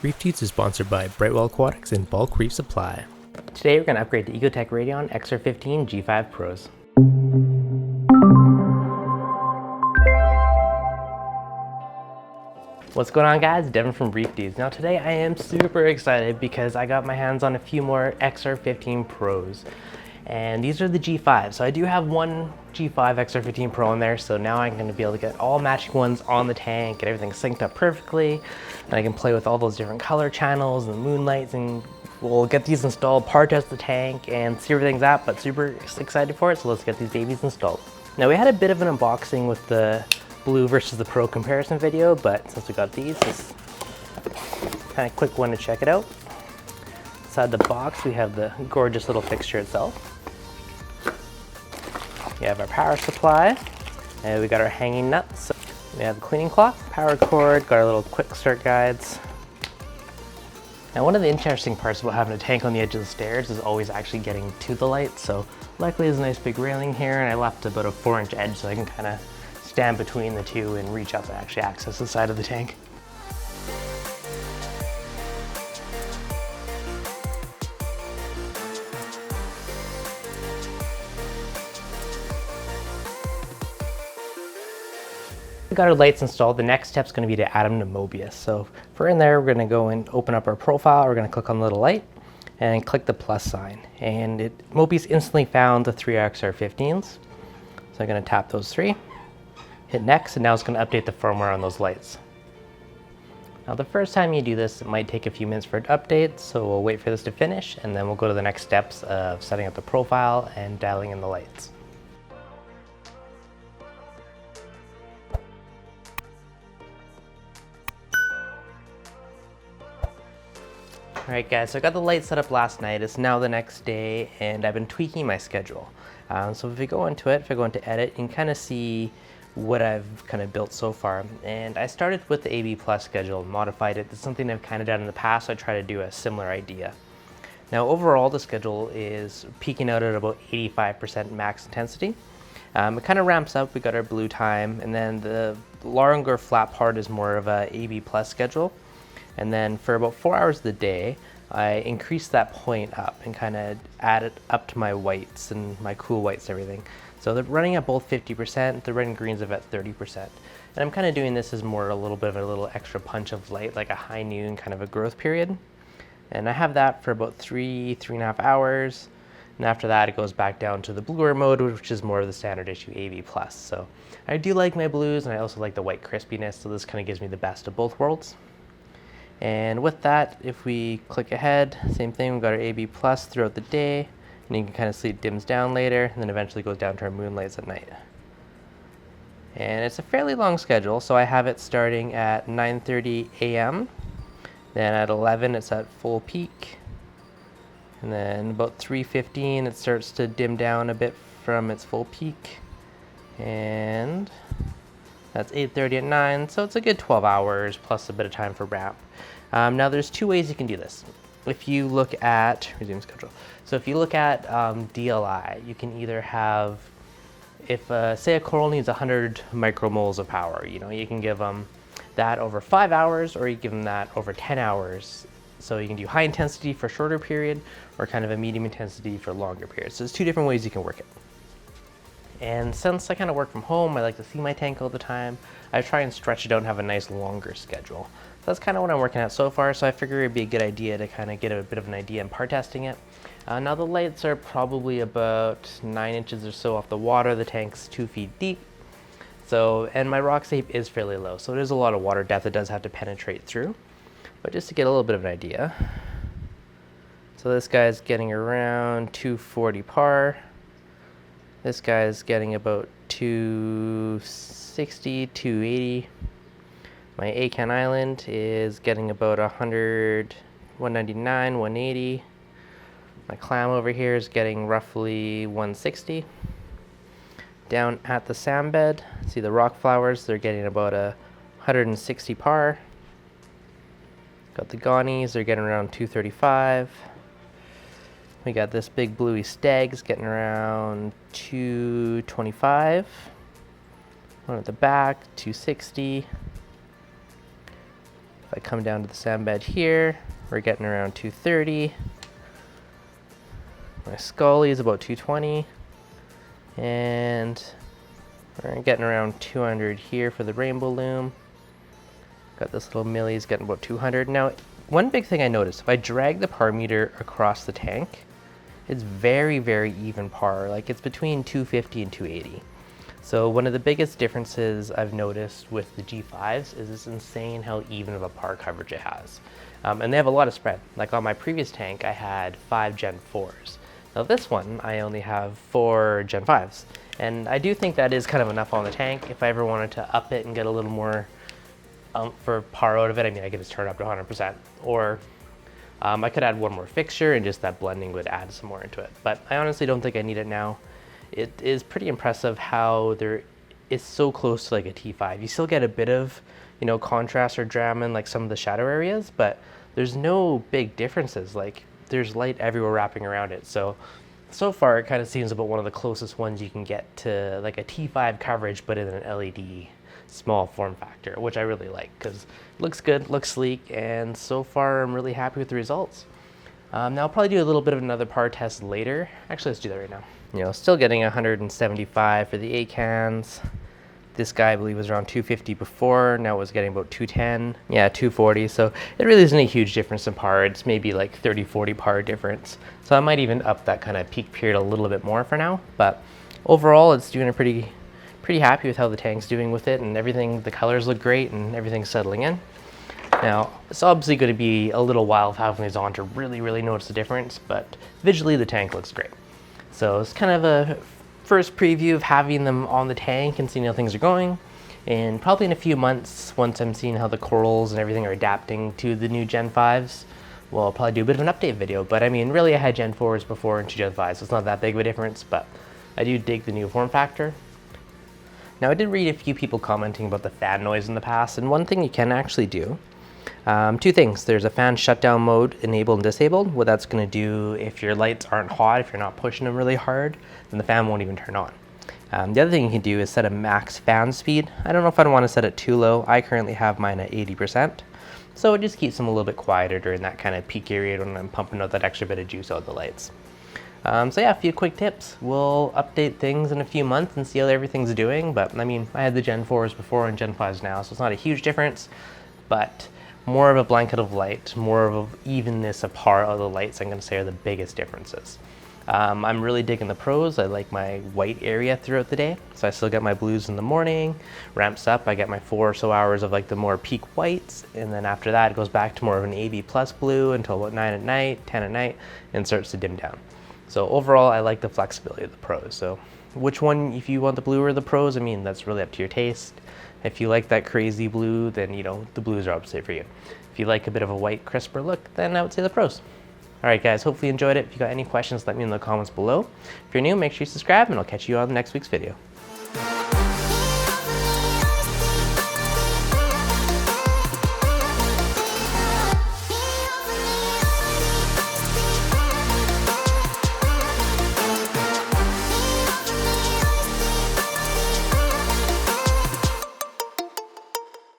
ReefDudes is sponsored by Brightwell Aquatics and Bulk Reef Supply. Today we're going to upgrade to Ecotech Radion XR15 G5 Pros. What's going on, guys? Devin from ReefDudes. Now today I am super excited because I got my hands on a few more XR15 Pros. And these are the G5. So I do have one G5 XR15 Pro in there, so now I'm going to be able to get all matching ones on the tank, get everything synced up perfectly, and I can play with all those different color channels and moonlights, and we'll get these installed, part test the tank, and see where everything's at, but super excited for it, so let's get these babies installed. Now we had a bit of an unboxing with the Blue versus the Pro comparison video, but since we got these, it's kind of quick one to check it out. Inside the box we have the gorgeous little fixture itself. We have our power supply, and we got our hanging nuts. We have the cleaning cloth, power cord, got our little quick start guides. Now one of the interesting parts about having a tank on the edge of the stairs is always actually getting to the light. So luckily there's a nice big railing here, and I left about a 4-inch edge so I can kind of stand between the two and reach out to actually access the side of the tank. We got our lights installed. The next step is going to be to add them to Mobius. So for in there, we're going to go and open up our profile. We're going to click on the little light and click the plus sign. And Mobius instantly found the 3 XR15s. So I'm going to tap those 3, hit next, and now it's going to update the firmware on those lights. Now the first time you do this, it might take a few minutes for it to update, so we'll wait for this to finish, and then we'll go to the next steps of setting up the profile and dialing in the lights. Alright guys, so I got the light set up last night. It's now the next day, and I've been tweaking my schedule. So if we go into it, if I go into edit, you can kind of see what I've kind of built so far. And I started with the AB Plus schedule, modified it. It's something I've kind of done in the past, so I try to do a similar idea. Now overall, the schedule is peaking out at about 85% max intensity. It kind of ramps up. We got our blue time, and then the longer flat part is more of a AB Plus schedule. And then for about 4 hours of the day, I increased that point up and kind of added up to my whites and my cool whites and everything. So they're running at both 50%, the red and greens are at 30%. And I'm kind of doing this as more a little bit of a little extra punch of light, like a high noon kind of a growth period. And I have that for about 3.5 hours. And after that, it goes back down to the bluer mode, which is more of the standard issue AB+. So I do like my blues, and I also like the white crispiness, so this kind of gives me the best of both worlds. And with that, if we click ahead, same thing, we've got our AB Plus throughout the day, and you can kind of see it dims down later, and then eventually goes down to our moonlights at night. And it's a fairly long schedule, so I have it starting at 9:30 a.m., then at 11 it's at full peak, and then about 3:15 it starts to dim down a bit from its full peak, and that's 8:30 at 9, so it's a good 12 hours plus a bit of time for ramp. Now there's 2 ways you can do this. If you look at, resume schedule. So if you look at DLI, you can either have, if say a coral needs 100 micromoles of power, you can give them that over 5 hours, or you give them that over 10 hours. So you can do high intensity for a shorter period, or kind of a medium intensity for longer periods. So there's 2 different ways you can work it. And since I kind of work from home, I like to see my tank all the time, I try and stretch it out and have a nice longer schedule. So that's kind of what I'm working at so far, so I figure it'd be a good idea to kind of get a bit of an idea in part testing it. Now the lights are probably about 9 inches or so off the water. The tank's 2 feet deep. So, and my rock safe is fairly low, so there's a lot of water depth it does have to penetrate through. But just to get a little bit of an idea. So this guy's getting around 240 par. This guy's getting about 260, 280. My Acan Island is getting about 100, 199, 180. My clam over here is getting roughly 160. Down at the sand bed, see the rock flowers, they're getting about 160 par. Got the Ghanies, they're getting around 235. We got this big bluey stags getting around 225. One at the back, 260. If I come down to the sand bed here, we're getting around 230. My Scully is about 220. And we're getting around 200 here for the rainbow loom. Got this little Millie's getting about 200. Now, one big thing I noticed, if I drag the par meter across the tank, it's very, very even par. Like it's between 250 and 280. So one of the biggest differences I've noticed with the G5s is it's insane how even of a par coverage it has. And they have a lot of spread. Like on my previous tank, I had 5 Gen 4s. Now this one, I only have 4 Gen 5s. And I do think that is kind of enough on the tank. If I ever wanted to up it and get a little more for par out of it, I mean, I could just turn it up to 100%. Or I could add one more fixture and just that blending would add some more into it. But I honestly don't think I need it now. It is pretty impressive how there is so close to like a T5. You still get a bit of, you know, contrast or drama in like some of the shadow areas, but there's no big differences. Like there's light everywhere wrapping around it. So far it kind of seems about one of the closest ones you can get to like a T5 coverage, but in an LED small form factor, which I really like because it looks good, looks sleek, and so far I'm really happy with the results. Now I'll probably do a little bit of another par test later. Actually, let's do that right now. You know, still getting 175 for the A cans. This guy, I believe, was around 250 before. Now it was getting about 210. Yeah, 240. So it really isn't a huge difference in par. It's maybe like 30, 40 par difference. So I might even up that kind of peak period a little bit more for now. But overall, it's doing a pretty happy with how the tank's doing with it and everything. The colors look great and everything's settling in. Now, it's obviously going to be a little while of having these on to really notice the difference, but visually the tank looks great. So it's kind of a first preview of having them on the tank and seeing how things are going. And probably in a few months, once I'm seeing how the corals and everything are adapting to the new Gen 5s, well, I'll probably do a bit of an update video. But I mean, really I had Gen 4s before and 2 Gen 5s, so it's not that big of a difference, but I do dig the new form factor. Now, I did read a few people commenting about the fan noise in the past, and one thing you can actually do, 2 things. There's a fan shutdown mode, enabled and disabled. What that's going to do, if your lights aren't hot, if you're not pushing them really hard, then the fan won't even turn on. The other thing you can do is set a max fan speed. I don't know if I'd want to set it too low. I currently have mine at 80%. So it just keeps them a little bit quieter during that kind of peak period when I'm pumping out that extra bit of juice out of the lights. So yeah, a few quick tips. We'll update things in a few months and see how everything's doing. But I mean, I had the Gen 4s before and Gen 5s now, so it's not a huge difference. But more of a blanket of light, more of a evenness of par of the lights, I'm going to say are the biggest differences. I'm really digging the pros. I like my white area throughout the day. So I still get my blues in the morning, ramps up, I get my 4 or so hours of like the more peak whites, and then after that it goes back to more of an AB plus blue until about 9 at night, 10 at night, and starts to dim down. So overall, I like the flexibility of the pros. So which one, if you want the blue or the pros, I mean, that's really up to your taste. If you like that crazy blue, then, you know, the blues are obviously for you. If you like a bit of a white, crisper look, then I would say the pros. All right, guys, hopefully you enjoyed it. If you got any questions, let me know in the comments below. If you're new, make sure you subscribe, and I'll catch you on next week's video.